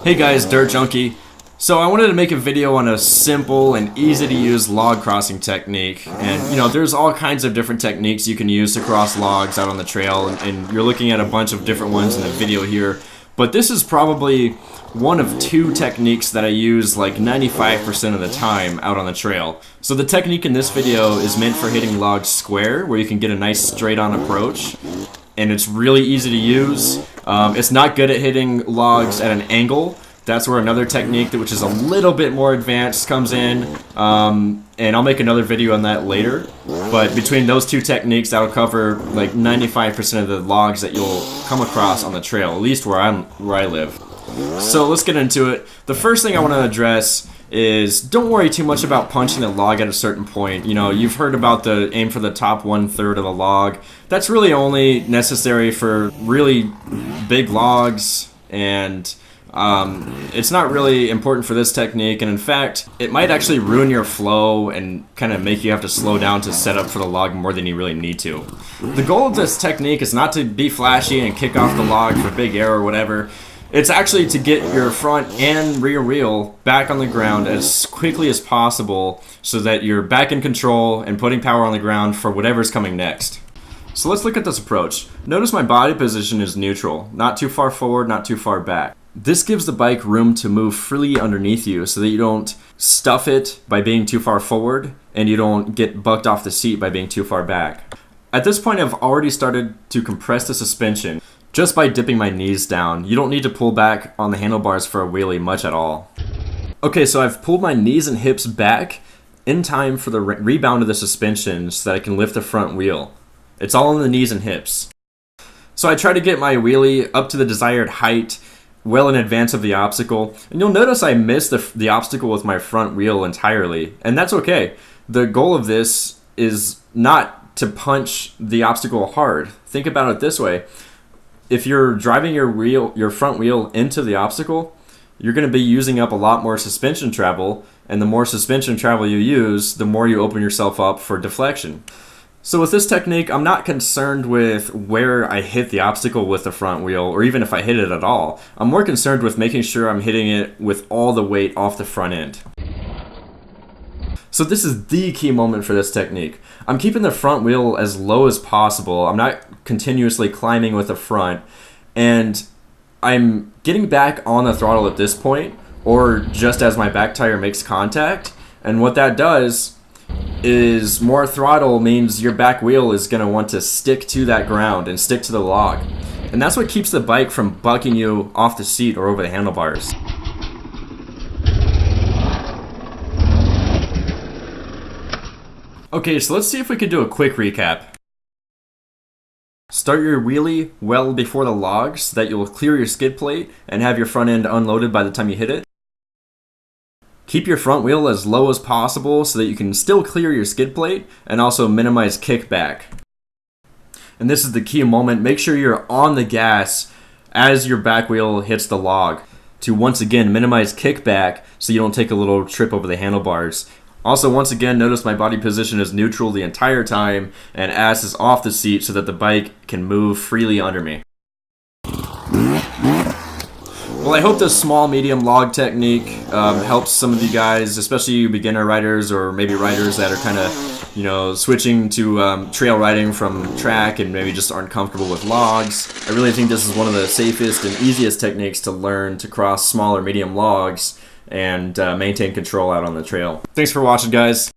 Hey guys, Dirt Junkie. So I wanted to make a video on a simple and easy to use log crossing technique. And you know, there's all kinds of different techniques you can use to cross logs out on the trail, and you're looking at a bunch of different ones in the video here. But this is probably one of two techniques that I use like 95% of the time out on the trail. So the technique in this video is meant for hitting logs square, where you can get a nice straight on approach. And it's really easy to use. It's not good at hitting logs at an angle. That's where another technique, which is a little bit more advanced, comes in. And I'll make another video on that later. But between those two techniques, that'll cover like 95% of the logs that you'll come across on the trail, at least where I live. So let's get into it. The first thing I want to address is don't worry too much about punching the log at a certain point. You know, you've heard about the aim for the top 1/3 of a log. That's really only necessary for really big logs, and it's not really important for this technique, and in fact it might actually ruin your flow and kind of make you have to slow down to set up for the log more than you really need to. The goal of this technique is not to be flashy and kick off the log for big air or whatever. It's actually to get your front and rear wheel back on the ground as quickly as possible so that you're back in control and putting power on the ground for whatever's coming next. So let's look at this approach. Notice my body position is neutral, not too far forward, not too far back. This gives the bike room to move freely underneath you so that you don't stuff it by being too far forward and you don't get bucked off the seat by being too far back. At this point, I've already started to compress the suspension just by dipping my knees down. You don't need to pull back on the handlebars for a wheelie much at all. Okay, so I've pulled my knees and hips back in time for the rebound of the suspension so that I can lift the front wheel. It's all on the knees and hips. So I try to get my wheelie up to the desired height well in advance of the obstacle, and you'll notice I missed the obstacle with my front wheel entirely, and that's okay. The goal of this is not to punch the obstacle hard. Think about it this way. If you're driving your front wheel into the obstacle, you're going to be using up a lot more suspension travel, and the more suspension travel you use, the more you open yourself up for deflection. So with this technique, I'm not concerned with where I hit the obstacle with the front wheel, or even if I hit it at all. I'm more concerned with making sure I'm hitting it with all the weight off the front end. So this is the key moment for this technique. I'm keeping the front wheel as low as possible. I'm not continuously climbing with the front, and I'm getting back on the throttle at this point, or just as my back tire makes contact. And what that does is more throttle means your back wheel is going to want to stick to that ground and stick to the log. And that's what keeps the bike from bucking you off the seat or over the handlebars. Okay, so let's see if we can do a quick recap. Start your wheelie well before the log so that you'll clear your skid plate and have your front end unloaded by the time you hit it. Keep your front wheel as low as possible so that you can still clear your skid plate and also minimize kickback. And this is the key moment. Make sure you're on the gas as your back wheel hits the log to once again minimize kickback so you don't take a little trip over the handlebars. Also, once again, notice my body position is neutral the entire time and ass is off the seat so that the bike can move freely under me. Well, I hope this small medium log technique helps some of you guys, especially you beginner riders or maybe riders that are kind of, you know, switching to trail riding from track and maybe just aren't comfortable with logs. I really think this is one of the safest and easiest techniques to learn to cross small or medium logs and maintain control out on the trail. Thanks for watching, guys.